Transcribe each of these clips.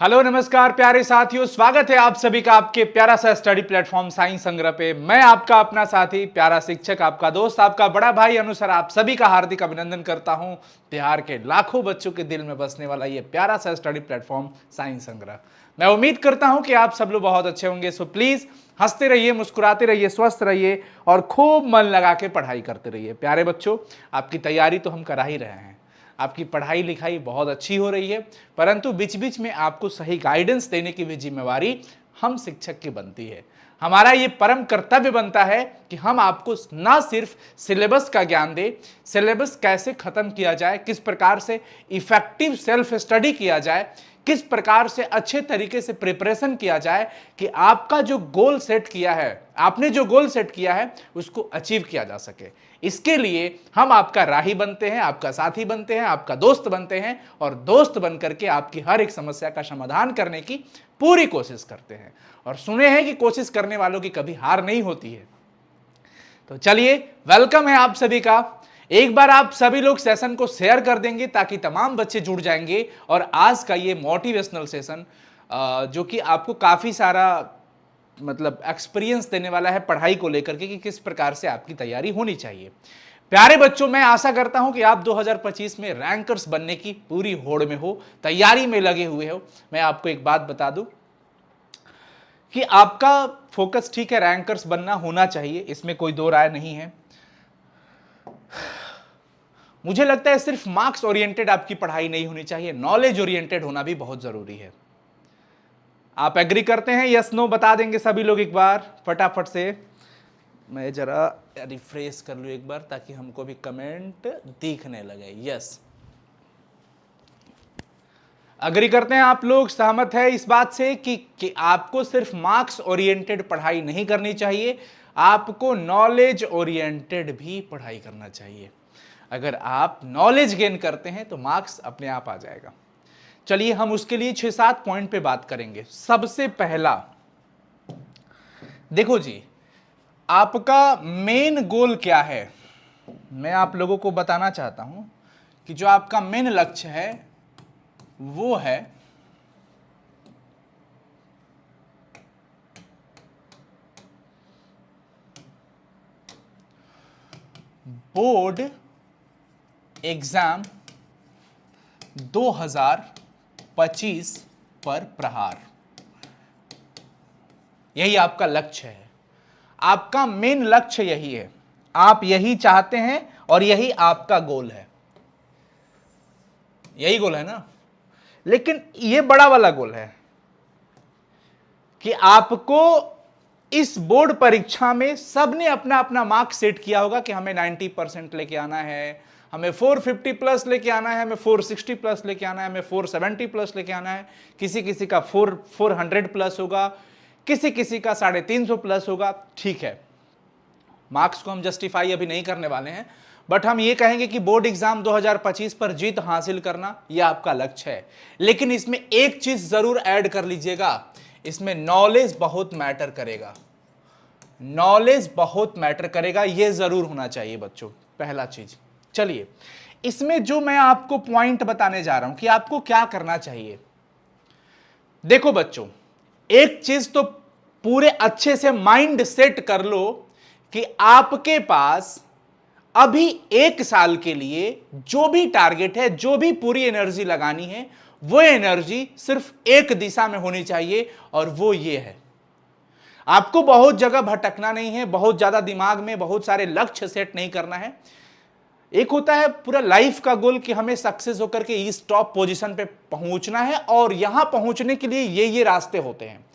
Hello नमस्कार प्यारे साथियों, स्वागत है आप सभी का आपके प्यारा सा स्टडी प्लेटफॉर्म साइंस संग्रह पे। मैं आपका अपना साथी, प्यारा शिक्षक, आपका दोस्त, आपका बड़ा भाई अनुसर आप सभी का हार्दिक अभिनंदन करता हूं। बिहार के लाखों बच्चों के दिल में बसने वाला ये प्यारा सा स्टडी प्लेटफॉर्म साइंस संग्रह। मैं उम्मीद करता हूं कि आप सब लोग बहुत अच्छे होंगे। सो प्लीज हंसते रहिए, मुस्कुराते रहिए, स्वस्थ रहिए और खूब मन लगा के पढ़ाई करते रहिए। प्यारे बच्चों, आपकी तैयारी तो हम करा ही रहे हैं, आपकी पढ़ाई लिखाई बहुत अच्छी हो रही है, परंतु बीच बीच में आपको सही गाइडेंस देने की भी जिम्मेवारी हम शिक्षक की बनती है। हमारा ये परम कर्तव्य बनता है कि हम आपको ना सिर्फ सिलेबस का ज्ञान दें, सिलेबस कैसे खत्म किया जाए, किस प्रकार से इफेक्टिव सेल्फ स्टडी किया जाए, किस प्रकार से अच्छे तरीके से प्रिपरेशन किया जाए कि आपका जो गोल सेट किया है, आपने जो गोल सेट किया है उसको अचीव किया जा सके। इसके लिए हम आपका राही बनते हैं, आपका साथी बनते हैं, आपका दोस्त बनते हैं और दोस्त बनकर के आपकी हर एक समस्या का समाधान करने की पूरी कोशिश करते हैं। और सुने हैं कि कोशिश करने वालों की कभी हार नहीं होती है। तो चलिए, वेलकम है आप सभी का। एक बार आप सभी लोग सेशन को शेयर कर देंगे ताकि तमाम बच्चे जुड़ जाएंगे और आज का ये मोटिवेशनल सेशन जो कि आपको काफी सारा एक्सपीरियंस देने वाला है पढ़ाई को लेकर के कि किस प्रकार से आपकी तैयारी होनी चाहिए। प्यारे बच्चों, मैं आशा करता हूं कि आप 2025 में रैंकर्स बनने की पूरी होड़ में हो, तैयारी में लगे हुए हो। मैं आपको एक बात बता दूं कि आपका फोकस ठीक है, रैंकर्स बनना होना चाहिए, इसमें कोई दो राय नहीं है। मुझे लगता है सिर्फ मार्क्स ओरिएंटेड आपकी पढ़ाई नहीं होनी चाहिए, नॉलेज ओरिएंटेड होना भी बहुत जरूरी है। आप एग्री करते हैं? यस नो बता देंगे सभी लोग एक बार फटाफट से। मैं जरा रिफ्रेश कर लूं एक बार ताकि हमको भी कमेंट दिखने लगे। यस, अग्री करते हैं आप लोग, सहमत है इस बात से कि आपको सिर्फ मार्क्स ओरिएंटेड पढ़ाई नहीं करनी चाहिए, आपको नॉलेज ओरिएंटेड भी पढ़ाई करना चाहिए। अगर आप नॉलेज गेन करते हैं तो मार्क्स अपने आप आ जाएगा। चलिए, हम उसके लिए 6-7 पॉइंट पे बात करेंगे। सबसे पहला, देखो जी, आपका मेन गोल क्या है। मैं आप लोगों को बताना चाहता हूं कि जो आपका मेन लक्ष्य है वो है बोर्ड एग्जाम 2025 पर प्रहार। यही आपका लक्ष्य है, आपका मेन लक्ष्य यही है, आप यही चाहते हैं और यही आपका गोल है। यही गोल है ना। लेकिन यह बड़ा वाला गोल है कि आपको इस बोर्ड परीक्षा में सबने अपना अपना मार्क्स सेट किया होगा कि हमें 90% लेके आना है, हमें 450 प्लस लेके आना है, हमें 460 प्लस लेके आना है, हमें 470 प्लस लेके आना है। किसी किसी का 400 प्लस होगा, किसी किसी का 350 प्लस होगा। ठीक है, मार्क्स को हम जस्टिफाई अभी नहीं करने वाले हैं, बट हम ये कहेंगे कि बोर्ड एग्जाम 2025 पर जीत हासिल करना यह आपका लक्ष्य है। लेकिन इसमें एक चीज जरूर ऐड कर लीजिएगा, इसमें नॉलेज बहुत मैटर करेगा। नॉलेज बहुत मैटर करेगा, यह जरूर होना चाहिए बच्चों, पहला चीज। चलिए, इसमें जो मैं आपको पॉइंट बताने जा रहा हूं कि आपको क्या करना चाहिए। देखो बच्चों, एक चीज तो पूरे अच्छे से माइंड सेट कर लो कि आपके पास अभी 1 साल के लिए जो भी टारगेट है, जो भी पूरी एनर्जी लगानी है, वो एनर्जी सिर्फ एक दिशा में होनी चाहिए और वो ये है, आपको बहुत जगह भटकना नहीं है, बहुत ज्यादा दिमाग में बहुत सारे लक्ष्य सेट नहीं करना है। एक होता है पूरा लाइफ का गोल कि हमें सक्सेस होकर के इस टॉप पोजीशन पे पहुंचना है और यहां पहुंचने के लिए ये रास्ते होते हैं।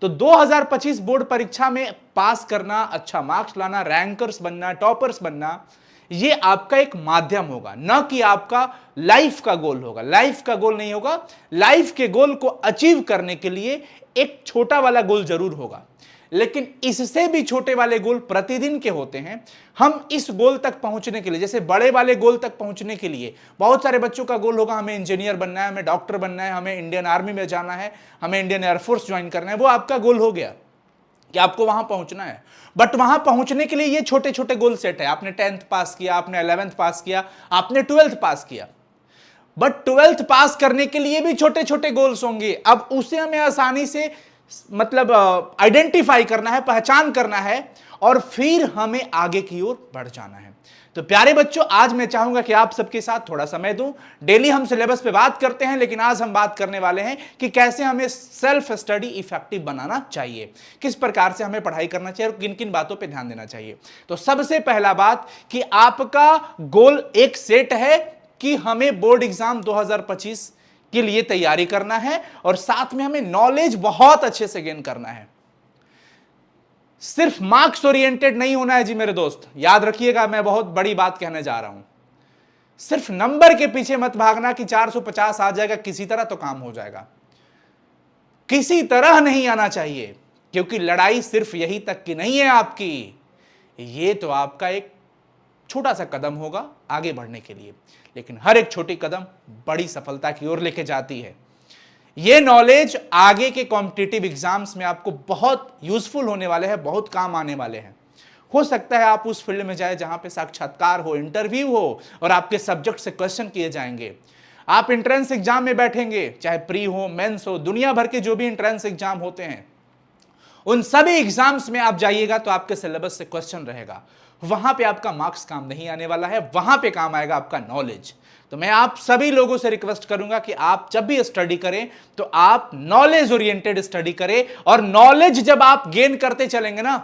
तो 2025 बोर्ड परीक्षा में पास करना, अच्छा मार्क्स लाना, रैंकर्स बनना, टॉपर्स बनना, ये आपका एक माध्यम होगा, न कि आपका लाइफ का गोल होगा। लाइफ का गोल नहीं होगा। लाइफ के गोल को अचीव करने के लिए एक छोटा वाला गोल जरूर होगा, लेकिन इससे भी छोटे वाले गोल प्रतिदिन के होते हैं। हम इस गोल तक पहुंचने के लिए, जैसे बड़े वाले गोल तक पहुंचने के लिए बहुत सारे बच्चों का गोल होगा, हमें इंजीनियर बनना है, हमें डॉक्टर बनना है, हमें इंडियन आर्मी में जाना है, हमें इंडियन एयरफोर्स ज्वाइन करना है। वो आपका गोल हो गया कि आपको वहां पहुंचना है। बट वहां पहुंचने के लिए ये छोटे छोटे गोल सेट है। आपने 10th पास किया, आपने 11th पास किया, आपने 12th पास किया, बट 12th पास करने के लिए भी छोटे छोटे गोल्स होंगे। अब उसे हमें आसानी से मतलब आइडेंटिफाई करना है, पहचान करना है, और फिर हमें आगे की ओर बढ़ जाना है। तो प्यारे बच्चों, आज मैं चाहूंगा कि आप सबके साथ थोड़ा समय दूं। डेली हम सिलेबस पे बात करते हैं, लेकिन आज हम बात करने वाले हैं कि कैसे हमें सेल्फ स्टडी इफेक्टिव बनाना चाहिए, किस प्रकार से हमें पढ़ाई करना चाहिए और किन किन बातों पे ध्यान देना चाहिए। तो सबसे पहला बात कि आपका गोल एक सेट है कि हमें बोर्ड एग्जाम 2025 के लिए तैयारी करना है, और साथ में हमें नॉलेज बहुत अच्छे से गेन करना है। सिर्फ मार्क्स ओरिएंटेड नहीं होना है जी मेरे दोस्त, याद रखिएगा, मैं बहुत बड़ी बात कहने जा रहा हूं। सिर्फ नंबर के पीछे मत भागना कि 450 आ जाएगा, किसी तरह तो काम हो जाएगा। किसी तरह नहीं आना चाहिए, क्योंकि लड़ाई सिर्फ यही तक की नहीं है आपकी, ये तो आपका एक छोटा सा कदम होगा आगे बढ़ने के लिए, लेकिन हर एक छोटी कदम बड़ी सफलता की ओर लेके जाती है। ये नॉलेज आगे के कॉम्पिटिटिव एग्जाम्स में आपको बहुत यूजफुल होने वाले हैं, बहुत काम आने वाले हैं। हो सकता है आप उस फील्ड में जाए जहां पे साक्षात्कार हो, इंटरव्यू हो, और आपके सब्जेक्ट से क्वेश्चन किए जाएंगे। आप एंट्रेंस एग्जाम में बैठेंगे, चाहे प्री हो, मेंस हो, दुनिया भर के जो भी एंट्रेंस एग्जाम होते हैं, उन सभी एग्जाम्स में आप जाइएगा तो आपके सिलेबस से क्वेश्चन रहेगा। वहां पे आपका मार्क्स काम नहीं आने वाला है, वहां पे काम आएगा आपका नॉलेज। तो मैं आप सभी लोगों से रिक्वेस्ट करूंगा कि आप जब भी स्टडी करें तो आप नॉलेज ओरिएंटेड स्टडी करें, और नॉलेज जब आप गेन करते चलेंगे ना,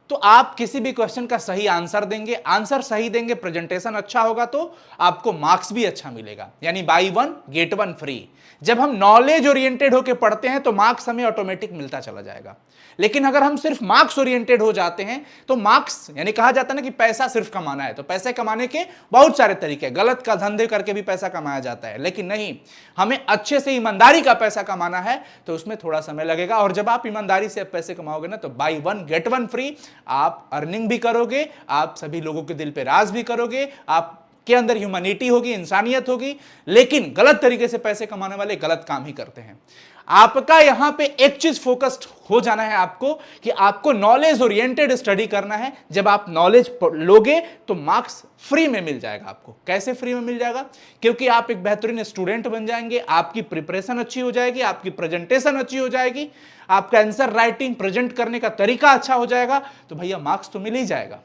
तो आप किसी भी क्वेश्चन का सही आंसर देंगे, आंसर सही देंगे, प्रेजेंटेशन अच्छा होगा तो आपको मार्क्स भी अच्छा मिलेगा, यानी by one get one free. जब हम नॉलेज ओरिएंटेड होकर पढ़ते हैं तो मार्क्स हमें ऑटोमेटिक मिलता चला जाएगा। लेकिन अगर हम सिर्फ मार्क्स ओरिएंटेड हो जाते हैं तो मार्क्स, यानी कहा जाता है ना कि पैसा सिर्फ कमाना है, तो पैसे कमाने के बहुत सारे तरीके, गलत का धंधे करके भी पैसा कमाया जाता है, लेकिन नहीं, हमें अच्छे से ईमानदारी का पैसा कमाना है तो उसमें थोड़ा समय लगेगा। और जब आप ईमानदारी से पैसे कमाओगे ना, तो by one get one free, आप अर्निंग भी करोगे, आप सभी लोगों के दिल पे राज भी करोगे, आप के अंदर ह्यूमैनिटी होगी, इंसानियत होगी। लेकिन गलत तरीके से पैसे कमाने वाले गलत काम ही करते हैं। आपका यहां पे एक चीज फोकस्ड हो जाना है आपको, कि आपको नॉलेज ओरिएंटेड स्टडी करना है। जब आप नॉलेज लोगे तो मार्क्स फ्री में मिल जाएगा आपको। कैसे फ्री में मिल जाएगा? क्योंकि आप एक बेहतरीन स्टूडेंट बन जाएंगे, आपकी प्रिपरेशन अच्छी हो जाएगी, आपकी प्रेजेंटेशन अच्छी हो जाएगी, आपका आंसर राइटिंग प्रेजेंट करने का तरीका अच्छा हो जाएगा, तो भैया मार्क्स तो मिल ही जाएगा।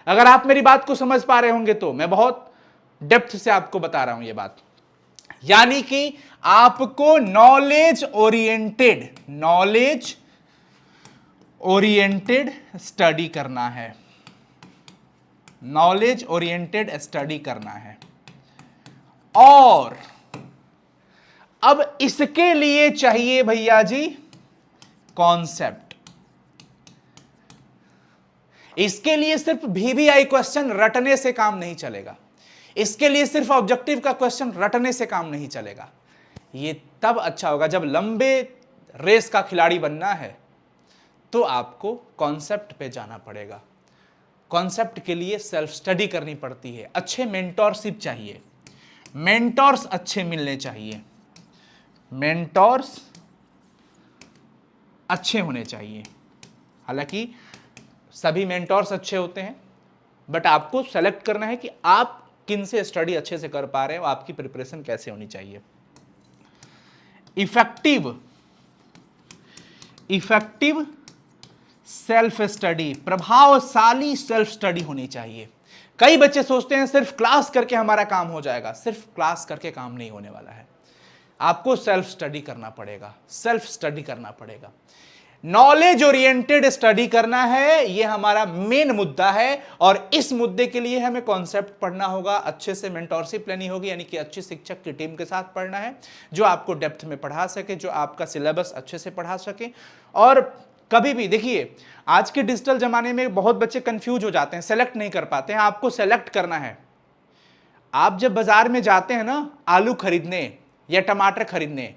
अगर आप मेरी बात को समझ पा रहे होंगे तो मैं बहुत डेप्थ से आपको बता रहा हूं यह बात। यानी कि आपको नॉलेज ओरिएंटेड स्टडी करना है, नॉलेज ओरिएंटेड स्टडी करना है। और अब इसके लिए चाहिए भैया जी कॉन्सेप्ट। इसके लिए सिर्फ VVI क्वेश्चन रटने से काम नहीं चलेगा, इसके लिए सिर्फ ऑब्जेक्टिव का क्वेश्चन रटने से काम नहीं चलेगा। ये तब अच्छा होगा जब लंबे रेस का खिलाड़ी बनना है तो आपको कॉन्सेप्ट पे जाना पड़ेगा। कॉन्सेप्ट के लिए सेल्फ स्टडी करनी पड़ती है, अच्छे मेंटोरशिप चाहिए, मेंटोर्स अच्छे मिलने चाहिए, मेंटोर्स अच्छे होने चाहिए। हालांकि सभी मेंटोर्स अच्छे होते हैं, बट आपको सेलेक्ट करना है कि आप किन से स्टडी अच्छे से कर पा रहे हो, आपकी प्रिपरेशन कैसे होनी चाहिए। इफेक्टिव सेल्फ स्टडी, प्रभावशाली सेल्फ स्टडी होनी चाहिए। कई बच्चे सोचते हैं सिर्फ क्लास करके हमारा काम हो जाएगा। सिर्फ क्लास करके काम नहीं होने वाला है, आपको सेल्फ स्टडी करना पड़ेगा, सेल्फ स्टडी करना पड़ेगा। नॉलेज ओरिएंटेड स्टडी करना है, यह हमारा मेन मुद्दा है। और इस मुद्दे के लिए हमें कॉन्सेप्ट पढ़ना होगा, अच्छे से मेंटोरशिप लेनी होगी, यानी कि अच्छी शिक्षक की टीम के साथ पढ़ना है जो आपको डेप्थ में पढ़ा सके, जो आपका सिलेबस अच्छे से पढ़ा सके। और कभी भी देखिए, आज के डिजिटल जमाने में बहुत बच्चे कंफ्यूज हो जाते हैं, सेलेक्ट नहीं कर पाते हैं। आपको सेलेक्ट करना है। आप जब बाजार में जाते हैं ना आलू खरीदने या टमाटर खरीदने,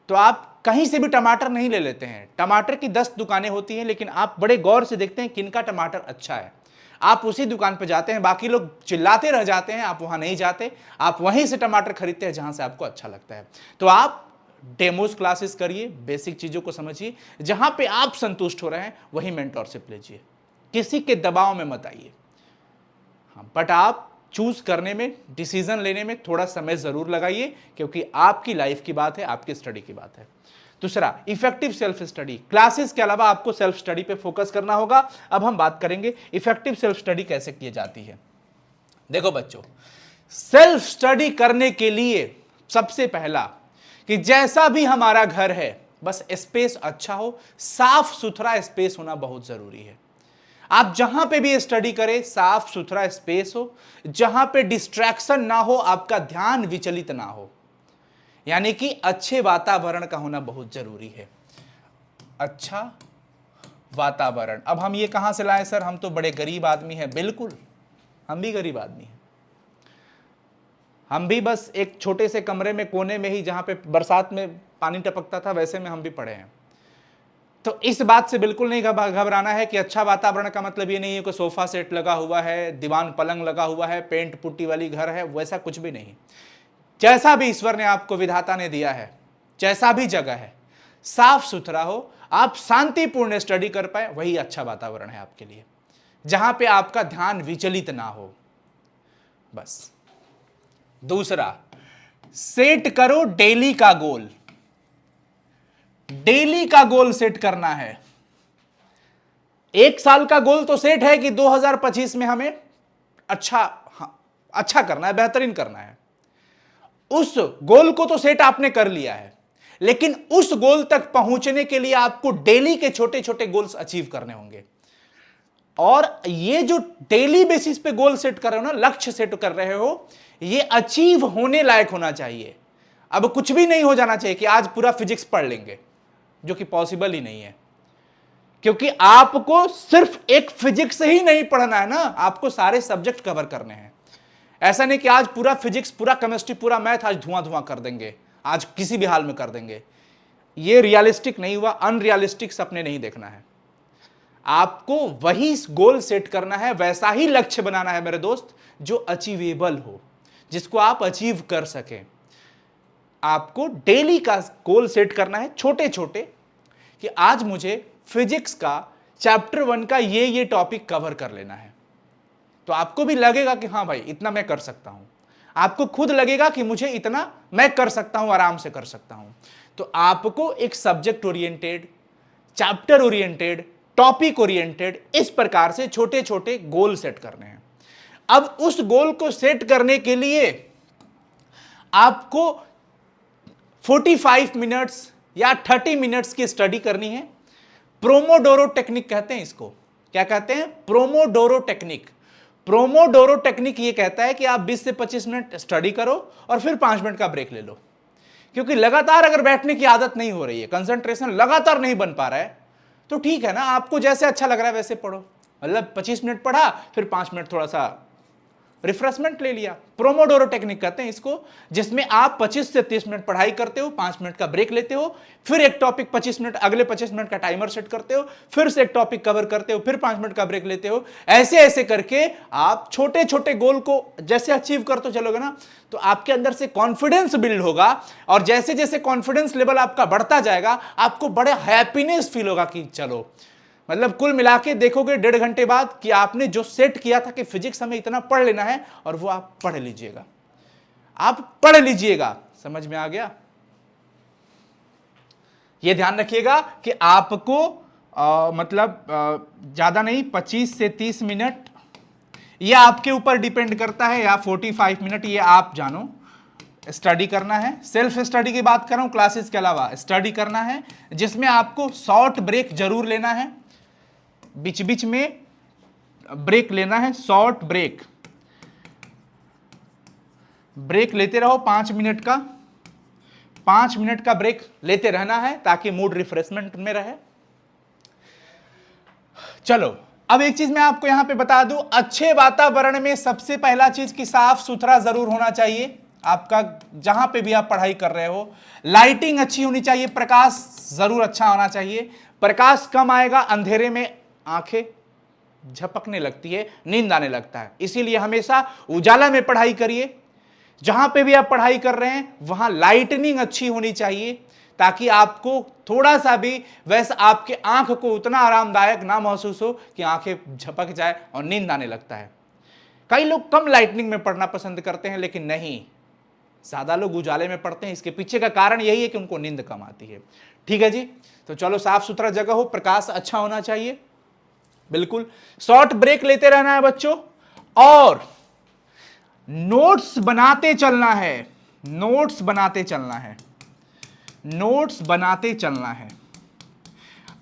तो आप कहीं से भी टमाटर नहीं ले लेते हैं। टमाटर की 10 दुकानें होती हैं, लेकिन आप बड़े गौर से देखते हैं किनका टमाटर अच्छा है, आप उसी दुकान पर जाते हैं। बाकी लोग चिल्लाते रह जाते हैं, आप वहां नहीं जाते, आप वहीं से टमाटर खरीदते हैं जहां से आपको अच्छा लगता है। तो आप डेमोज क्लासेस करिए, बेसिक चीजों को समझिए, जहां पे आप संतुष्ट हो रहे हैं वही मेंटोरशिप लीजिए, किसी के दबाव में मत आइए। हाँ, बट आप चूज करने में, डिसीजन लेने में थोड़ा समय जरूर लगाइए, क्योंकि आपकी लाइफ की बात है, आपकी स्टडी की बात है। दूसरा, इफेक्टिव सेल्फ स्टडी। क्लासेस के अलावा आपको सेल्फ स्टडी पे फोकस करना होगा। अब हम बात करेंगे इफेक्टिव सेल्फ स्टडी कैसे की जाती है। देखो बच्चों, सेल्फ स्टडी करने के लिए सबसे पहला कि जैसा भी हमारा घर है, बस स्पेस अच्छा हो, साफ सुथरा स्पेस होना बहुत जरूरी है। आप जहां पे भी स्टडी करें, साफ सुथरा स्पेस हो, जहां पे डिस्ट्रैक्शन ना हो, आपका ध्यान विचलित ना हो, यानी कि अच्छे वातावरण का होना बहुत जरूरी है। अच्छा वातावरण, अब हम ये कहां से लाएं सर, हम तो बड़े गरीब आदमी हैं। बिल्कुल, हम भी गरीब आदमी हैं। हम भी बस एक छोटे से कमरे में, कोने में ही, जहां पे बरसात में पानी टपकता था, वैसे में हम भी पड़े हैं। तो इस बात से बिल्कुल नहीं घबराना है कि अच्छा वातावरण का मतलब ये नहीं है कि सोफा सेट लगा हुआ है, दीवान पलंग लगा हुआ है, पेंट पुट्टी वाली घर है, वैसा कुछ भी नहीं। जैसा भी ईश्वर ने आपको, विधाता ने दिया है, जैसा भी जगह है, साफ सुथरा हो, आप शांतिपूर्ण स्टडी कर पाए, वही अच्छा वातावरण है आपके लिए, जहां पे आपका ध्यान विचलित ना हो, बस। दूसरा, सेट करो डेली का गोल। डेली का गोल सेट करना है। एक साल का गोल तो सेट है कि 2025 में हमें अच्छा करना है, बेहतरीन करना है। उस गोल को तो सेट आपने कर लिया है, लेकिन उस गोल तक पहुंचने के लिए आपको डेली के छोटे छोटे गोल्स अचीव करने होंगे। और ये जो डेली बेसिस पे गोल सेट कर रहे हो ना, लक्ष्य सेट कर रहे हो, ये अचीव होने लायक होना चाहिए। अब कुछ भी नहीं हो जाना चाहिए कि आज पूरा फिजिक्स पढ़ लेंगे, जो कि पॉसिबल ही नहीं है, क्योंकि आपको सिर्फ एक फिजिक्स ही नहीं पढ़ना है ना, आपको सारे सब्जेक्ट कवर करने हैं। ऐसा नहीं कि आज पूरा फिजिक्स, पूरा केमिस्ट्री, पूरा मैथ आज धुआं धुआं कर देंगे, आज किसी भी हाल में कर देंगे। ये रियलिस्टिक नहीं हुआ, अनरियलिस्टिक सपने नहीं देखना है। आपको वही गोल सेट करना है, वैसा ही लक्ष्य बनाना है मेरे दोस्त, जो अचीवेबल हो, जिसको आप अचीव कर सकें। आपको डेली का गोल सेट करना है, छोटे छोटे, कि आज मुझे फिजिक्स का चैप्टर 1 का ये टॉपिक कवर कर लेना है। तो आपको भी लगेगा कि हाँ भाई, इतना मैं कर सकता हूं। आपको खुद लगेगा कि मुझे इतना मैं कर सकता हूं, आराम से कर सकता हूं। तो आपको एक subject oriented, chapter oriented, topic oriented, इस प्रकार से छोटे छोटे गोल सेट करने हैं। अब उस गोल को सेट करने के लिए आपको 45 मिनट्स या 30 मिनट्स की स्टडी करनी है। प्रोमोडोरो टेक्निक कहते हैं इसको। क्या कहते हैं? Pomodoro technique. प्रोमोडोरो टेक्निक ये कहता है कि आप 20 से 25 मिनट स्टडी करो और फिर 5 मिनट का ब्रेक ले लो। क्योंकि लगातार अगर बैठने की आदत नहीं हो रही है, कंसंट्रेशन लगातार नहीं बन पा रहा है, तो ठीक है ना, आपको जैसे अच्छा लग रहा है वैसे पढ़ो। मतलब 25 मिनट पढ़ा, फिर 5 मिनट थोड़ा सा रिफ्रेशमेंट ले लिया। प्रोमोडोरो टेक्निक कहते हैं इसको, जिसमें आप 25 से 30 मिनट पढ़ाई करते हो, 5 मिनट का ब्रेक लेते हो, फिर एक टॉपिक 25 मिनट, अगले 25 मिनट का टाइमर सेट करते हो, फिर से एक टॉपिक कवर करते हो, फिर 5 मिनट का ब्रेक लेते हो। ऐसे ऐसे करके आप छोटे छोटे गोल को जैसे अचीव करते चलोगे ना, तो आपके अंदर से कॉन्फिडेंस बिल्ड होगा, और जैसे जैसे कॉन्फिडेंस लेवल आपका बढ़ता जाएगा, आपको बड़े हैप्पीनेस फील होगा कि चलो, मतलब कुल मिला के देखोगे 1.5 घंटे बाद कि आपने जो सेट किया था कि फिजिक्स हमें इतना पढ़ लेना है, और वो आप पढ़ लीजिएगा। आप पढ़ लीजिएगा। समझ में आ गया? ये ध्यान रखिएगा कि आपको ज्यादा नहीं, 25 से 30 मिनट, ये आपके ऊपर डिपेंड करता है, या 45 मिनट, ये आप जानो, स्टडी करना है। सेल्फ स्टडी की बात कर रहा हूं, क्लासेस के अलावा स्टडी करना है, जिसमें आपको शॉर्ट ब्रेक जरूर लेना है, बीच बीच में ब्रेक लेना है, शॉर्ट ब्रेक लेते रहो। 5 मिनट का 5 मिनट का ब्रेक लेते रहना है, ताकि मूड रिफ्रेशमेंट में रहे। चलो, अब एक चीज मैं आपको यहां पे बता दूं, अच्छे वातावरण में सबसे पहला चीज कि साफ सुथरा जरूर होना चाहिए आपका, जहां पे भी आप पढ़ाई कर रहे हो। लाइटिंग अच्छी होनी चाहिए, प्रकाश जरूर अच्छा होना चाहिए। प्रकाश कम आएगा, अंधेरे में आंखें झपकने लगती है, नींद आने लगता है। इसीलिए हमेशा उजाला में पढ़ाई करिए। जहां पे भी आप पढ़ाई कर रहे हैं, वहां लाइटनिंग अच्छी होनी चाहिए, ताकि आपको थोड़ा सा भी वैसा, आपके आंख को उतना आरामदायक ना महसूस हो कि आंखें झपक जाए और नींद आने लगता है। कई लोग कम लाइटनिंग में पढ़ना पसंद करते हैं, लेकिन नहीं, ज्यादा लोग उजाले में पढ़ते हैं। इसके पीछे का कारण यही है कि उनको नींद कम आती है। ठीक है जी, तो चलो साफ सुथरा जगह हो, प्रकाश अच्छा होना चाहिए, बिल्कुल। शॉर्ट ब्रेक लेते रहना है बच्चों, और नोट्स बनाते चलना है, नोट्स बनाते चलना है, नोट्स बनाते चलना है।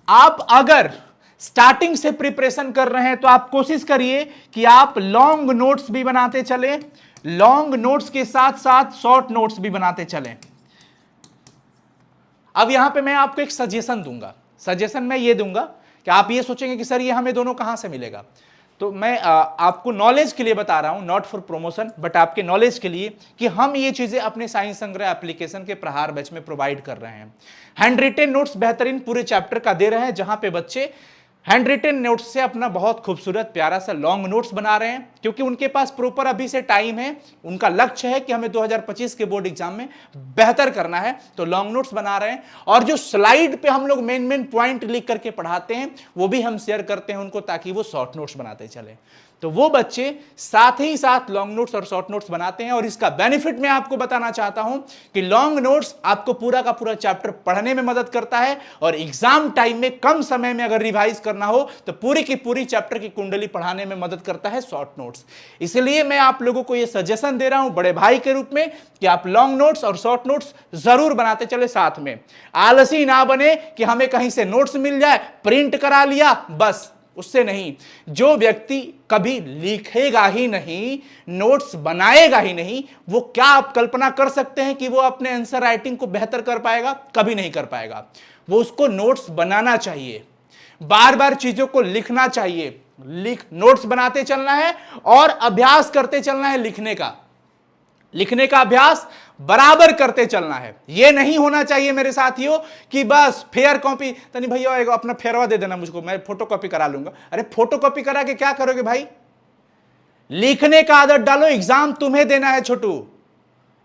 आप अगर स्टार्टिंग से प्रिपरेशन कर रहे हैं तो आप कोशिश करिए कि आप लॉन्ग नोट्स भी बनाते चलें, लॉन्ग नोट्स के साथ साथ शॉर्ट नोट्स भी बनाते चलें। अब यहां पे मैं आपको एक सजेशन दूंगा। सजेशन मैं ये दूंगा कि आप ये सोचेंगे कि सर ये हमें दोनों कहां से मिलेगा, तो मैं आपको नॉलेज के लिए बता रहा हूं, नॉट फॉर प्रमोशन, बट आपके नॉलेज के लिए कि हम ये चीजें अपने साइंस संग्रह एप्लीकेशन के प्रहार बैच में प्रोवाइड कर रहे हैं। हैंड रिटेन नोट्स बेहतरीन पूरे चैप्टर का दे रहे हैं, जहां पे बच्चे हैंड रिटेन नोट्स से अपना बहुत खूबसूरत प्यारा सा लॉन्ग नोट्स बना रहे हैं, क्योंकि उनके पास प्रॉपर अभी से टाइम है। उनका लक्ष्य है कि हमें 2025 के बोर्ड एग्जाम में बेहतर करना है, तो लॉन्ग नोट्स बना रहे हैं। और जो स्लाइड पे हम लोग मेन मेन पॉइंट लिख करके पढ़ाते हैं, वो भी हम शेयर करते हैं उनको, ताकि वो शॉर्ट नोट्स बनाते चले। तो वो बच्चे साथ ही साथ लॉन्ग नोट्स और शॉर्ट नोट्स बनाते हैं। और इसका बेनिफिट मैं आपको बताना चाहता हूं कि लॉन्ग नोट्स आपको पूरा का पूरा चैप्टर पढ़ने में मदद करता है, और एग्जाम टाइम में कम समय में अगर रिवाइज करना हो तो पूरी की पूरी चैप्टर की कुंडली पढ़ाने में मदद करता है शॉर्ट नोट्स। इसलिए मैं आप लोगों को यह सजेशन दे रहा हूं बड़े भाई के रूप में कि आप लॉन्ग नोट्स और शॉर्ट नोट्स जरूर बनाते चले साथ में। आलसी ना बने कि हमें कहीं से नोट्स मिल जाए, प्रिंट करा लिया बस, उससे नहीं। जो व्यक्ति कभी लिखेगा ही नहीं, नोट्स बनाएगा ही नहीं, वो क्या आप कल्पना कर सकते हैं कि वो अपने आंसर राइटिंग को बेहतर कर पाएगा? कभी नहीं कर पाएगा। वो उसको नोट्स बनाना चाहिए, बार बार चीजों को लिखना चाहिए, नोट्स बनाते चलना है और अभ्यास करते चलना है लिखने का अभ्यास बराबर करते चलना है। यह नहीं होना चाहिए मेरे साथियों कि बस फेयर कॉपी, तनी भैया अपना फेरवा दे देना मुझको, मैं फोटो कॉपी करा लूंगा। अरे फोटो कॉपी करा के क्या करोगे भाई? लिखने का आदत डालो, एग्जाम तुम्हें देना है छोटू।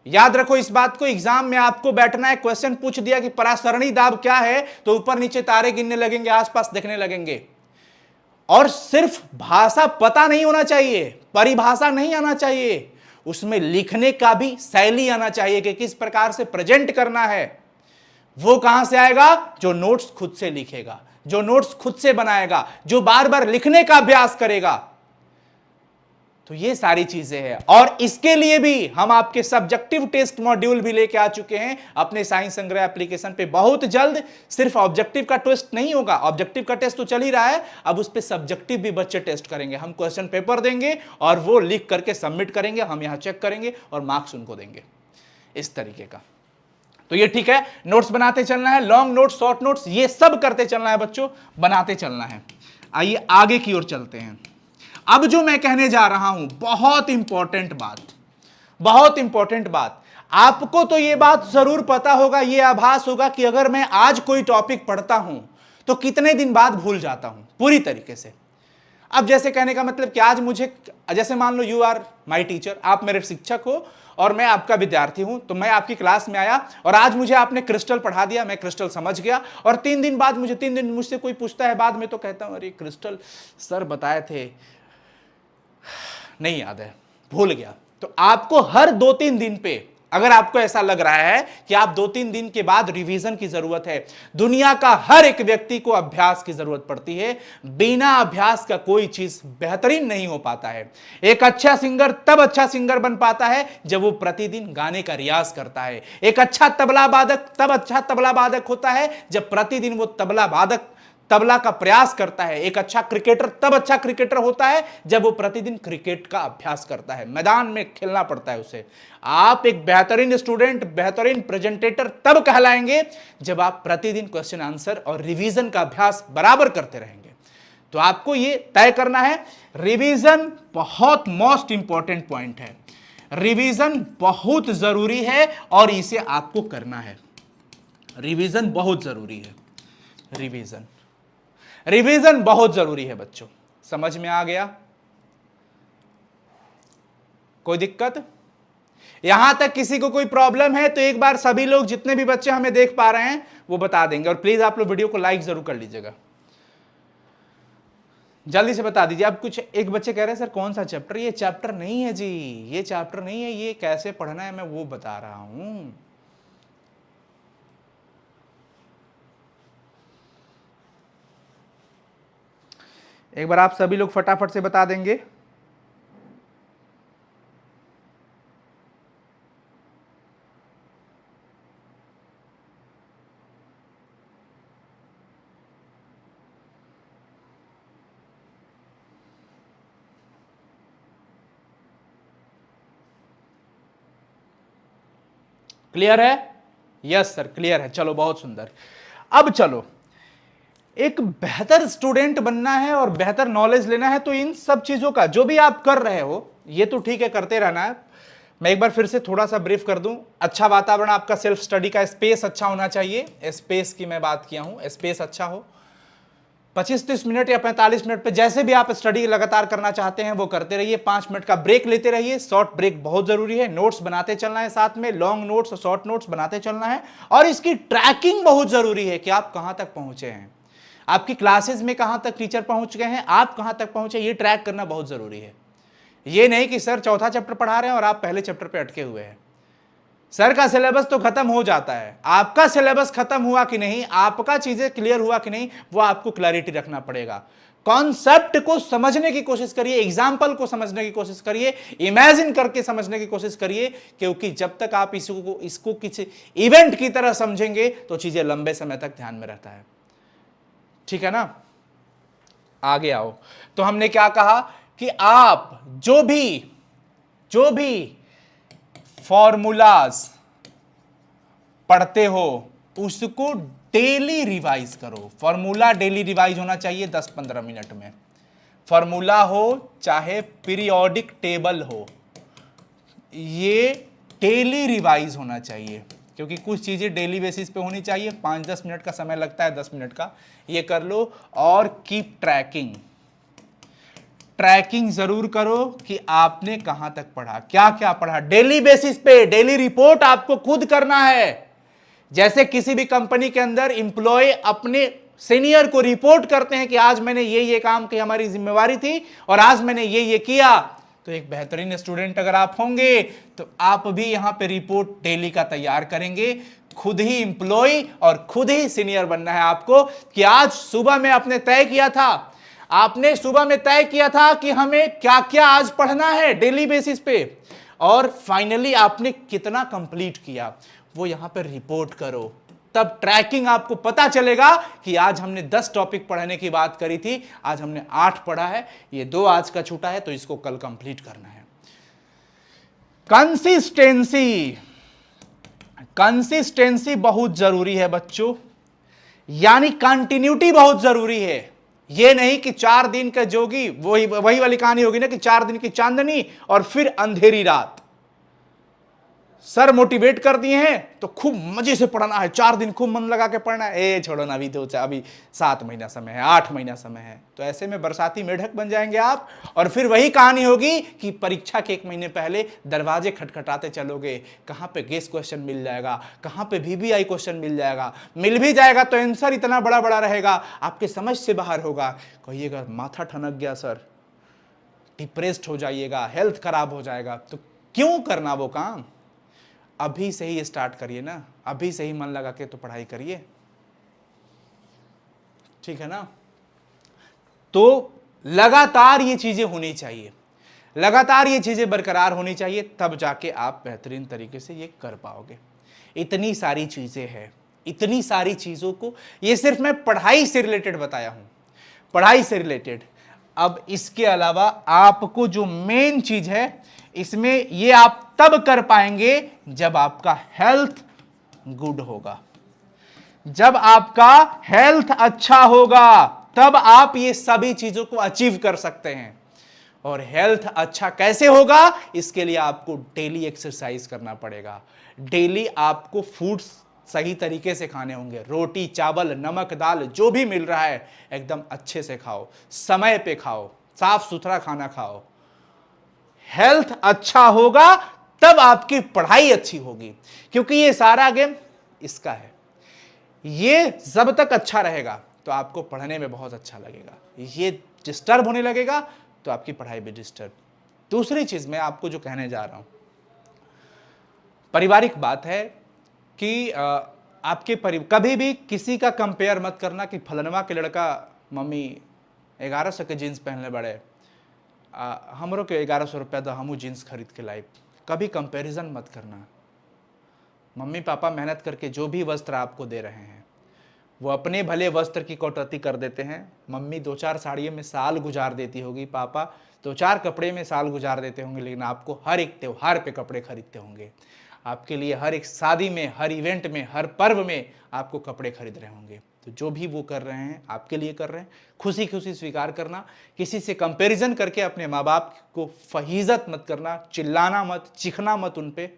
याद रखो इस बात को, एग्जाम में आपको बैठना है, क्वेश्चन पूछ दिया कि परासरणी दाब क्या है, तो ऊपर नीचे तारे गिनने लगेंगे, आसपास देखने लगेंगे। और सिर्फ भाषा पता नहीं होना चाहिए, परिभाषा नहीं आना चाहिए, उसमें लिखने का भी शैली आना चाहिए कि किस प्रकार से प्रेजेंट करना है। वो कहां से आएगा? जो नोट्स खुद से लिखेगा, जो नोट्स खुद से बनाएगा, जो बार बार लिखने का अभ्यास करेगा। तो ये सारी चीजें हैं। और इसके लिए भी हम आपके सब्जेक्टिव टेस्ट मॉड्यूल भी लेके आ चुके हैं अपने साइंस संग्रह एप्लीकेशन पे। बहुत जल्द सिर्फ ऑब्जेक्टिव का टेस्ट नहीं होगा, ऑब्जेक्टिव का टेस्ट तो चल ही रहा है, अब उस पे सब्जेक्टिव भी बच्चे टेस्ट करेंगे। हम क्वेश्चन पेपर देंगे और वो लिख करके सबमिट करेंगे, हम यहां चेक करेंगे और मार्क्स उनको देंगे, इस तरीके का। तो ये ठीक है, नोट्स बनाते चलना है, लॉन्ग नोट्स, शॉर्ट नोट्स, ये सब करते चलना है बच्चों, बनाते चलना है। आइए आगे की ओर चलते हैं। अब जो मैं कहने जा रहा हूं, बहुत इंपॉर्टेंट बात, बहुत इंपॉर्टेंट बात। आपको तो यह बात जरूर पता होगा, यह आभास होगा कि अगर मैं आज कोई टॉपिक पढ़ता हूं तो कितने दिन बाद भूल जाता हूं पूरी तरीके से। अब जैसे कहने का मतलब कि आज मुझे, जैसे मान लो यू आर माई टीचर, आप मेरे शिक्षक हो और मैं आपका विद्यार्थी हूं, तो मैं आपकी क्लास में आया और आज मुझे आपने क्रिस्टल पढ़ा दिया, मैं क्रिस्टल समझ गया, और 3 दिन बाद मुझे 3 दिन मुझसे कोई पूछता है बाद में, तो कहता हूं अरे क्रिस्टल सर बताए थे, नहीं याद है, भूल गया। तो आपको हर 2-3 दिन पे, अगर आपको ऐसा लग रहा है कि आप 2-3 दिन के बाद रिवीजन की जरूरत है, दुनिया का हर एक व्यक्ति को अभ्यास की जरूरत पड़ती है। बिना अभ्यास का कोई चीज बेहतरीन नहीं हो पाता है। एक अच्छा सिंगर तब अच्छा सिंगर बन पाता है जब वो प्रतिदिन गाने का रियाज करता है। एक अच्छा तबला वादक तब अच्छा तबला वादक होता है जब प्रतिदिन वो तबला का प्रयास करता है। एक अच्छा क्रिकेटर तब अच्छा क्रिकेटर होता है जब वो प्रतिदिन क्रिकेट का अभ्यास करता है, मैदान में खेलना पड़ता है उसे। आप एक बेहतरीन स्टूडेंट, बेहतरीन प्रेजेंटेटर तब कहलाएंगे जब आप प्रतिदिन क्वेश्चन आंसर और रिवीजन का अभ्यास बराबर करते रहेंगे। तो आपको ये तय करना है, रिवीजन बहुत मोस्ट इंपॉर्टेंट पॉइंट है, रिवीजन बहुत जरूरी है और इसे आपको करना है। रिवीजन बहुत जरूरी है, रिवीजन बहुत जरूरी है बच्चों। समझ में आ गया? कोई दिक्कत? यहां तक किसी को कोई प्रॉब्लम है तो एक बार सभी लोग, जितने भी बच्चे हमें देख पा रहे हैं, वो बता देंगे। और प्लीज आप लोग वीडियो को लाइक जरूर कर लीजिएगा। जल्दी से बता दीजिए। अब कुछ एक बच्चे कह रहे हैं सर कौन सा चैप्टर, ये चैप्टर नहीं है जी, ये चैप्टर नहीं है, ये कैसे पढ़ना है मैं वो बता रहा हूं। एक बार आप सभी लोग फटाफट से बता देंगे। क्लियर है? यस सर क्लियर है। चलो बहुत सुंदर। अब चलो, एक बेहतर स्टूडेंट बनना है और बेहतर नॉलेज लेना है तो इन सब चीजों का जो भी आप कर रहे हो ये तो ठीक है, करते रहना है। मैं एक बार फिर से थोड़ा सा ब्रीफ कर दूं। अच्छा वातावरण, आपका सेल्फ स्टडी का स्पेस अच्छा होना चाहिए। स्पेस की मैं बात किया हूं, स्पेस अच्छा हो। 25-30 मिनट या 45 मिनट पे जैसे भी आप स्टडी लगातार करना चाहते हैं वो करते रहिए। 5 मिनट का ब्रेक लेते रहिए। शॉर्ट ब्रेक बहुत जरूरी है। नोट्स बनाते चलना है, साथ में लॉन्ग नोट्स और शॉर्ट नोट्स बनाते चलना है। और इसकी ट्रैकिंग बहुत जरूरी है कि आप कहां तक पहुंचे हैं, आपकी क्लासेस में कहां तक टीचर पहुंच गए हैं, आप कहां तक पहुंचे, ये ट्रैक करना बहुत जरूरी है। ये नहीं कि सर चौथा चैप्टर पढ़ा रहे हैं और आप पहले चैप्टर पे अटके हुए हैं। सर का सिलेबस तो खत्म हो जाता है, आपका सिलेबस खत्म हुआ कि नहीं, आपका चीजें क्लियर हुआ कि नहीं, वो आपको क्लैरिटी रखना पड़ेगा। कॉन्सेप्ट को समझने की कोशिश करिए, एग्जाम्पल को समझने की कोशिश करिए, इमेजिन करके समझने की कोशिश करिए, क्योंकि जब तक आप इसको किसी इवेंट की तरह समझेंगे तो चीजें लंबे समय तक ध्यान में रहता है। ठीक है ना? आगे आओ। तो हमने क्या कहा कि आप जो भी फॉर्मूलाज पढ़ते हो उसको डेली रिवाइज करो। फॉर्मूला डेली रिवाइज होना चाहिए 10-15 मिनट में। फॉर्मूला हो चाहे पीरियोडिक टेबल हो, ये डेली रिवाइज होना चाहिए, क्योंकि कुछ चीजें डेली बेसिस पे होनी चाहिए। 5-10 मिनट का समय लगता है, 10 मिनट का, ये कर लो। और कीप ट्रैकिंग जरूर करो कि आपने कहां तक पढ़ा, क्या क्या पढ़ा। डेली बेसिस पे डेली रिपोर्ट आपको खुद करना है। जैसे किसी भी कंपनी के अंदर एम्प्लॉय अपने सीनियर को रिपोर्ट करते हैं कि आज मैंने ये काम की, हमारी जिम्मेवारी थी और आज मैंने ये किया। तो एक बेहतरीन स्टूडेंट अगर आप होंगे तो आप भी यहां पे रिपोर्ट डेली का तैयार करेंगे। खुद ही एम्प्लॉय और खुद ही सीनियर बनना है आपको कि आज सुबह में आपने तय किया था कि हमें क्या क्या आज पढ़ना है डेली बेसिस पे, और फाइनली आपने कितना कंप्लीट किया वो यहां पर रिपोर्ट करो। तब ट्रैकिंग आपको पता चलेगा कि आज हमने 10 टॉपिक पढ़ने की बात करी थी, आज हमने 8 पढ़ा है, ये 2 आज का छूटा है तो इसको कल कंप्लीट करना है। कंसिस्टेंसी बहुत जरूरी है बच्चों, यानी कंटिन्यूटी बहुत जरूरी है। ये नहीं कि 4 दिन का जोगी, वही वाली कहानी होगी ना कि 4 दिन की चांदनी और फिर अंधेरी रात। सर मोटिवेट कर दिए हैं तो खूब मजे से पढ़ना है, 4 दिन खूब मन लगा के पढ़ना है। ए छोड़ो ना, अभी 7 महीना समय है, 8 महीना समय है। तो ऐसे में बरसाती मेढक बन जाएंगे आप, और फिर वही कहानी होगी कि परीक्षा के 1 महीने पहले दरवाजे खटखटाते चलोगे, कहां पे गेस क्वेश्चन मिल जाएगा, कहां पे VBI क्वेश्चन मिल जाएगा। मिल भी जाएगा तो आंसर इतना बड़ा बड़ा रहेगा, आपके समझ से बाहर होगा। कहिएगा माथा ठनक गया सर, डिप्रेस्ड हो जाइएगा, हेल्थ खराब हो जाएगा। तो क्यों करना वो काम? अभी से ही स्टार्ट करिए ना, अभी से ही मन लगा के तो पढ़ाई करिए। ठीक है ना? तो लगातार ये चीजें होनी चाहिए, लगातार ये चीजें बरकरार होनी चाहिए, तब जाके आप बेहतरीन तरीके से ये कर पाओगे। इतनी सारी चीजें हैं, इतनी सारी चीजों को, ये सिर्फ मैं पढ़ाई से रिलेटेड बताया हूं, पढ़ाई से रिलेटेड। अब इसके अलावा आपको जो मेन चीज है इसमें, ये आप तब कर पाएंगे जब आपका हेल्थ गुड होगा। जब आपका हेल्थ अच्छा होगा तब आप ये सभी चीजों को अचीव कर सकते हैं। और हेल्थ अच्छा कैसे होगा? इसके लिए आपको डेली एक्सरसाइज करना पड़ेगा। डेली आपको फूड्स सही तरीके से खाने होंगे। रोटी, चावल, नमक, दाल जो भी मिल रहा है एकदम अच्छे से खाओ, समय पे खाओ, साफ सुथरा खाना खाओ। हेल्थ अच्छा होगा तब आपकी पढ़ाई अच्छी होगी, क्योंकि ये सारा गेम इसका है। ये जब तक अच्छा रहेगा तो आपको पढ़ने में बहुत अच्छा लगेगा। ये डिस्टर्ब होने लगेगा तो आपकी पढ़ाई भी डिस्टर्ब। दूसरी चीज मैं आपको जो कहने जा रहा हूं, पारिवारिक बात है कि कभी भी किसी का कंपेयर मत करना कि फलनवा के लड़का मम्मी 1100 के जीन्स पहनले बड़े, हमरों के 1100 रुपया तो हमू जीन्स खरीद के लाइब। कभी कंपैरिजन मत करना। मम्मी पापा मेहनत करके जो भी वस्त्र आपको दे रहे हैं वो अपने भले वस्त्र की कटौती कर देते हैं। मम्मी 2-4 साड़ियों में साल गुजार देती होगी, पापा 2-4 कपड़े में साल गुजार देते होंगे, लेकिन आपको हर एक त्योहार पे कपड़े खरीदते होंगे। आपके लिए हर एक शादी में, हर इवेंट में, हर पर्व में आपको कपड़े खरीद रहे होंगे। तो जो भी वो कर रहे हैं आपके लिए कर रहे हैं, खुशी खुशी स्वीकार करना। किसी से कंपैरिजन करके अपने माँ बाप को फहीजत मत करना, चिल्लाना मत, चिखना मत, उन पे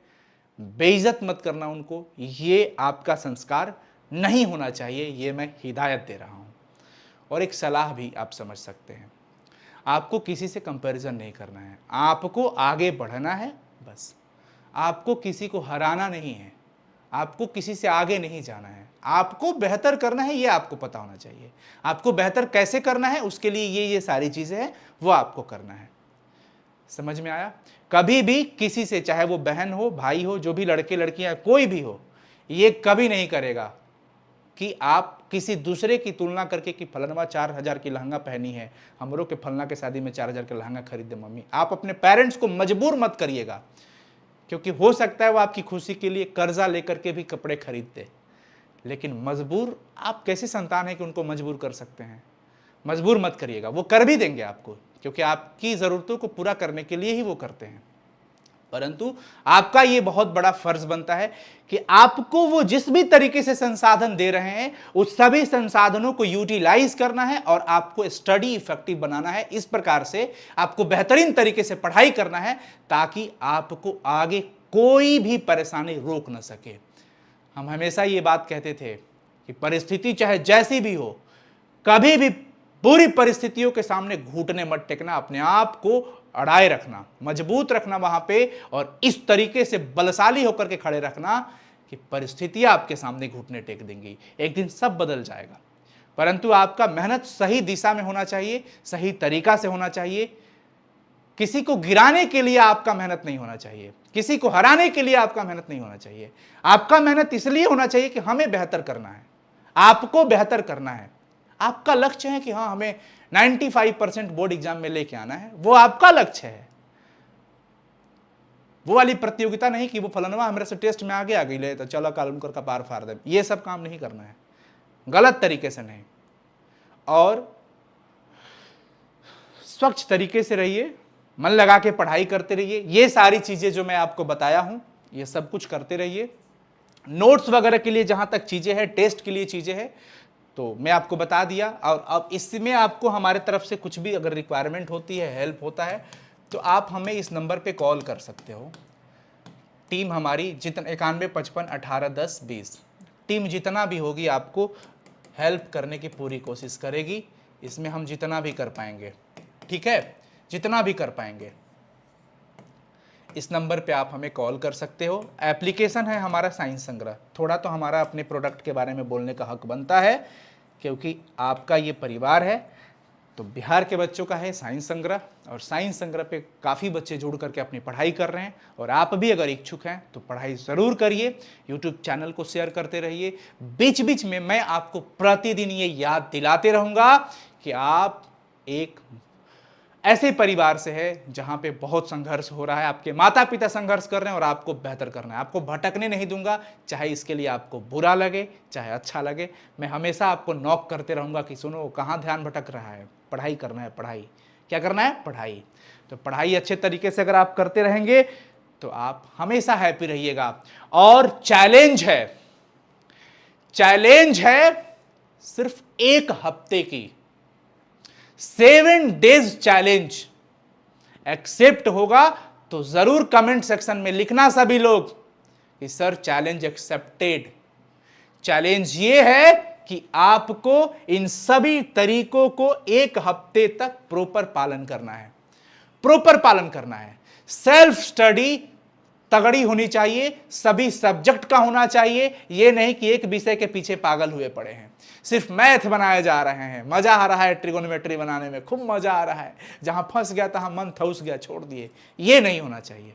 बेइज्जत मत करना उनको। ये आपका संस्कार नहीं होना चाहिए। ये मैं हिदायत दे रहा हूँ। और एक सलाह भी आप समझ सकते हैं, आपको किसी से कंपैरिजन नहीं करना है, आपको आगे बढ़ना है बस। आपको किसी को हराना नहीं है, आपको किसी से आगे नहीं जाना है, आपको बेहतर करना है, ये आपको पता होना चाहिए। आपको बेहतर कैसे करना है उसके लिए ये सारी चीजें हैं, वो आपको करना है। समझ में आया? कभी भी किसी से, चाहे वो बहन हो, भाई हो, जो भी लड़के लड़कियां कोई भी हो, ये कभी नहीं करेगा कि आप किसी दूसरे की तुलना करके कि फलनवा 4000 की लहंगा पहनी है, हमरों के फलना के शादी में 4000 का लहंगा खरीद दे मम्मी। आप अपने पेरेंट्स को मजबूर मत करिएगा, क्योंकि हो सकता है वो आपकी खुशी के लिए कर्जा लेकर के भी कपड़े खरीदते, लेकिन मजबूर आप कैसे संतान है कि उनको मजबूर कर सकते हैं? मजबूर मत करिएगा, वो कर भी देंगे आपको, क्योंकि आपकी ज़रूरतों को पूरा करने के लिए ही वो करते हैं। परंतु आपका ये बहुत बड़ा फर्ज बनता है कि आपको वो जिस भी तरीके से संसाधन दे रहे हैं उस सभी संसाधनों को यूटिलाइज करना है और आपको स्टडी इफेक्टिव बनाना है। इस प्रकार से आपको बेहतरीन तरीके से पढ़ाई करना है ताकि आपको आगे कोई भी परेशानी रोक न सके। हम हमेशा ये बात कहते थे कि परिस्थिति चाहे जैसी भी हो, कभी भी बुरी परिस्थितियों के सामने घुटने मत टेकना, अपने आप को अड़ाए रखना, मजबूत रखना वहां पे, और इस तरीके से बलशाली होकर के खड़े रखना कि परिस्थितियां आपके सामने घुटने टेक देंगी। एक दिन सब बदल जाएगा, परंतु आपका मेहनत सही दिशा में होना चाहिए, सही तरीका से होना चाहिए। किसी को गिराने के लिए आपका मेहनत नहीं होना चाहिए, किसी को हराने के लिए आपका मेहनत नहीं होना चाहिए। आपका मेहनत इसलिए होना चाहिए कि हमें बेहतर करना है, आपको बेहतर करना है। आपका लक्ष्य है कि हाँ हमें 95% बोर्ड एग्जाम में लेके आना है, वो आपका लक्ष्य है। वो वाली प्रतियोगिता नहीं कि वो फलनवा हमारे से टेस्ट में आगे आ गई ले तो चलो कल उनकर कपार फाड़ दे। ये सब काम नहीं करना है, गलत तरीके से नहीं। और स्वच्छ तरीके से रहिए, मन लगा के पढ़ाई करते रहिए। ये सारी चीजें जो मैं आपको बताया हूं ये सब कुछ करते रहिए। नोट्स वगैरह के लिए जहां तक चीजें हैं, टेस्ट के लिए चीजें हैं, तो मैं आपको बता दिया। और अब इसमें आपको हमारे तरफ से कुछ भी अगर रिक्वायरमेंट होती है, हेल्प होता है, तो आप हमें इस नंबर पे कॉल कर सकते हो। टीम हमारी जितना 9155181020 टीम जितना भी होगी आपको हेल्प करने की पूरी कोशिश करेगी। इसमें हम जितना भी कर पाएंगे, ठीक है, जितना भी कर पाएंगे। इस नंबर पे आप हमें कॉल कर सकते हो। एप्लीकेशन है हमारा साइंस संग्रह। थोड़ा तो हमारा अपने प्रोडक्ट के बारे में बोलने का हक बनता है, क्योंकि आपका ये परिवार है। तो बिहार के बच्चों का है साइंस संग्रह, और साइंस संग्रह पे काफ़ी बच्चे जुड़ करके अपनी पढ़ाई कर रहे हैं। और आप भी अगर इच्छुक हैं तो पढ़ाई ज़रूर करिए। यूट्यूब चैनल को शेयर करते रहिए। बीच बीच में मैं आपको प्रतिदिन ये याद दिलाते रहूँगा कि आप एक ऐसे परिवार से है जहां पे बहुत संघर्ष हो रहा है, आपके माता पिता संघर्ष कर रहे हैं और आपको बेहतर करना है। आपको भटकने नहीं दूंगा, चाहे इसके लिए आपको बुरा लगे चाहे अच्छा लगे। मैं हमेशा आपको नॉक करते रहूंगा कि सुनो कहाँ ध्यान भटक रहा है, पढ़ाई करना है। पढ़ाई क्या करना है? पढ़ाई। तो पढ़ाई अच्छे तरीके से अगर आप करते रहेंगे तो आप हमेशा हैप्पी रहिएगा। और चैलेंज है सिर्फ 1 हफ्ते की, 7 डेज चैलेंज। एक्सेप्ट होगा तो जरूर कमेंट सेक्शन में लिखना सभी लोग कि सर चैलेंज एक्सेप्टेड। चैलेंज ये है कि आपको इन सभी तरीकों को 1 हफ्ते तक प्रॉपर पालन करना है। प्रॉपर पालन करना है। सेल्फ स्टडी तगड़ी होनी चाहिए, सभी सब्जेक्ट का होना चाहिए। ये नहीं कि एक विषय के पीछे पागल हुए पड़े हैं, सिर्फ मैथ बनाए जा रहे हैं, मजा आ रहा है ट्रिगोनोमेट्री बनाने में, खूब मजा आ रहा है, जहां फंस गया तहां मन ठूस गया, छोड़ दिए। ये नहीं होना चाहिए।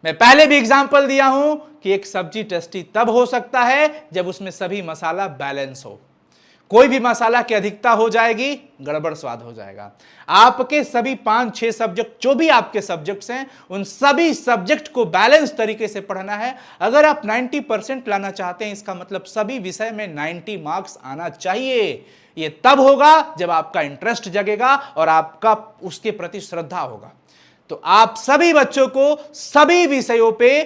मैं पहले भी एग्जांपल दिया हूं कि एक सब्जी टेस्टी तब हो सकता है जब उसमें सभी मसाला बैलेंस हो। कोई भी मसाला की अधिकता हो जाएगी, गड़बड़ स्वाद हो जाएगा। आपके सभी 5-6 सब्जेक्ट, जो भी आपके सब्जेक्ट्स हैं, उन सभी सब्जेक्ट को बैलेंस तरीके से पढ़ना है। अगर आप 90% लाना चाहते हैं, इसका मतलब सभी विषय में 90 मार्क्स आना चाहिए। यह तब होगा जब आपका इंटरेस्ट जगेगा और आपका उसके प्रति श्रद्धा होगा। तो आप सभी बच्चों को सभी विषयों पे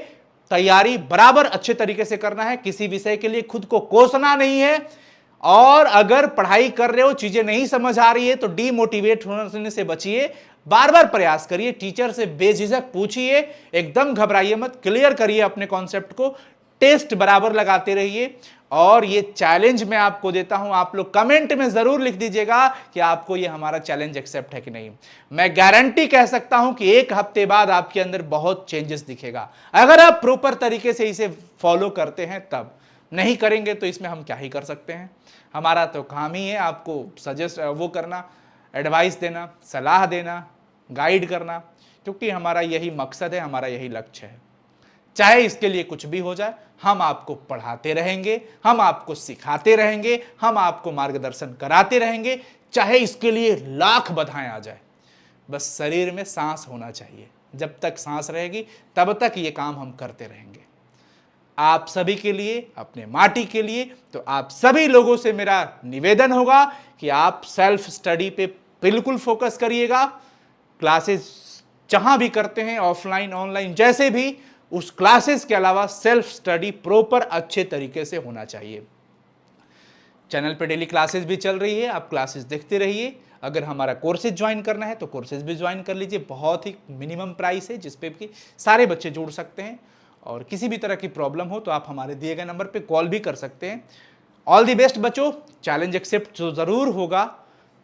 तैयारी बराबर अच्छे तरीके से करना है। किसी विषय के लिए खुद को कोसना नहीं है। और अगर पढ़ाई कर रहे हो, चीजें नहीं समझ आ रही है, तो डीमोटिवेट होने से बचिए। बार बार प्रयास करिए, टीचर से बेझिझक पूछिए, एकदम घबराइए मत, क्लियर करिए अपने कॉन्सेप्ट को, टेस्ट बराबर लगाते रहिए। और ये चैलेंज मैं आपको देता हूं, आप लोग कमेंट में जरूर लिख दीजिएगा कि आपको ये हमारा चैलेंज एक्सेप्ट है कि नहीं। मैं गारंटी कह सकता हूं कि 1 हफ्ते बाद आपके अंदर बहुत चेंजेस दिखेगा, अगर आप प्रॉपर तरीके से इसे फॉलो करते हैं तब। नहीं करेंगे तो इसमें हम क्या ही कर सकते हैं। हमारा तो काम ही है आपको सजेस्ट वो करना, एडवाइस देना, सलाह देना, गाइड करना, क्योंकि हमारा यही मकसद है, हमारा यही लक्ष्य है। चाहे इसके लिए कुछ भी हो जाए, हम आपको पढ़ाते रहेंगे, हम आपको सिखाते रहेंगे, हम आपको मार्गदर्शन कराते रहेंगे, चाहे इसके लिए लाख बाधाएं आ जाए। बस शरीर में सांस होना चाहिए। जब तक सांस रहेगी तब तक ये काम हम करते रहेंगे, आप सभी के लिए, अपने माटी के लिए। तो आप सभी लोगों से मेरा निवेदन होगा कि आप सेल्फ स्टडी पे बिल्कुल फोकस करिएगा। क्लासेस जहां भी करते हैं, ऑफलाइन ऑनलाइन जैसे भी, उस क्लासेस के अलावा सेल्फ स्टडी प्रॉपर अच्छे तरीके से होना चाहिए। चैनल पे डेली क्लासेस भी चल रही है, आप क्लासेस देखते रहिए। अगर हमारा कोर्सेज ज्वाइन करना है तो कोर्सेज भी ज्वाइन कर लीजिए, बहुत ही मिनिमम प्राइस है जिसपे कि सारे बच्चे जुड़ सकते हैं। और किसी भी तरह की प्रॉब्लम हो तो आप हमारे दिए गए नंबर पे कॉल भी कर सकते हैं। ऑल द बेस्ट बच्चों, चैलेंज एक्सेप्ट जो ज़रूर होगा,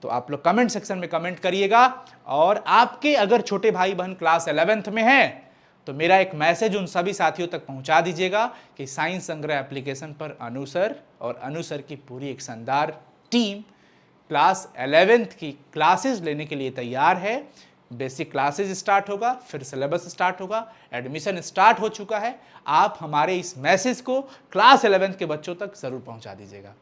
तो आप लोग कमेंट सेक्शन में कमेंट करिएगा। और आपके अगर छोटे भाई बहन क्लास 11th में हैं तो मेरा एक मैसेज उन सभी साथियों तक पहुंचा दीजिएगा कि साइंस संग्रह एप्लीकेशन पर अनुसर और अनुसर की पूरी एक शानदार टीम क्लास 11th की क्लासेस लेने के लिए तैयार है। बेसिक क्लासेस स्टार्ट होगा, फिर सिलेबस स्टार्ट होगा, एडमिशन स्टार्ट हो चुका है। आप हमारे इस मैसेज को क्लास 11th के बच्चों तक ज़रूर पहुंचा दीजिएगा।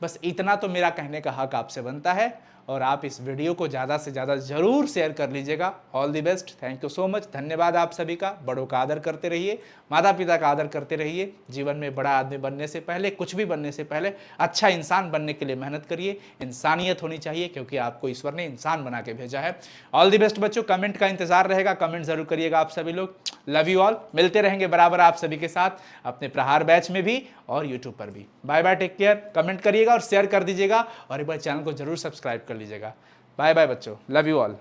बस इतना तो मेरा कहने का हक आपसे बनता है। और आप इस वीडियो को ज़्यादा से ज़्यादा ज़रूर शेयर कर लीजिएगा। All the best, thank you so much, धन्यवाद आप सभी का। बड़ों का आदर करते रहिए, माता पिता का आदर करते रहिए। जीवन में बड़ा आदमी बनने से पहले, कुछ भी बनने से पहले, अच्छा इंसान बनने के लिए मेहनत करिए। इंसानियत होनी चाहिए, क्योंकि आपको ईश्वर ने इंसान बना के भेजा है। ऑल द बेस्ट बच्चों, कमेंट का इंतजार रहेगा, कमेंट जरूर करिएगा आप सभी लोग। लव यू ऑल, मिलते रहेंगे बराबर आप सभी के साथ अपने प्रहार बैच में भी और यूट्यूब पर भी। Bye bye, take care. Comment करिएगा और शेयर कर दीजिएगा, और एक बार चैनल को जरूर सब्सक्राइब कर लीजिएगा। बाय बाय बच्चों, लव यू ऑल।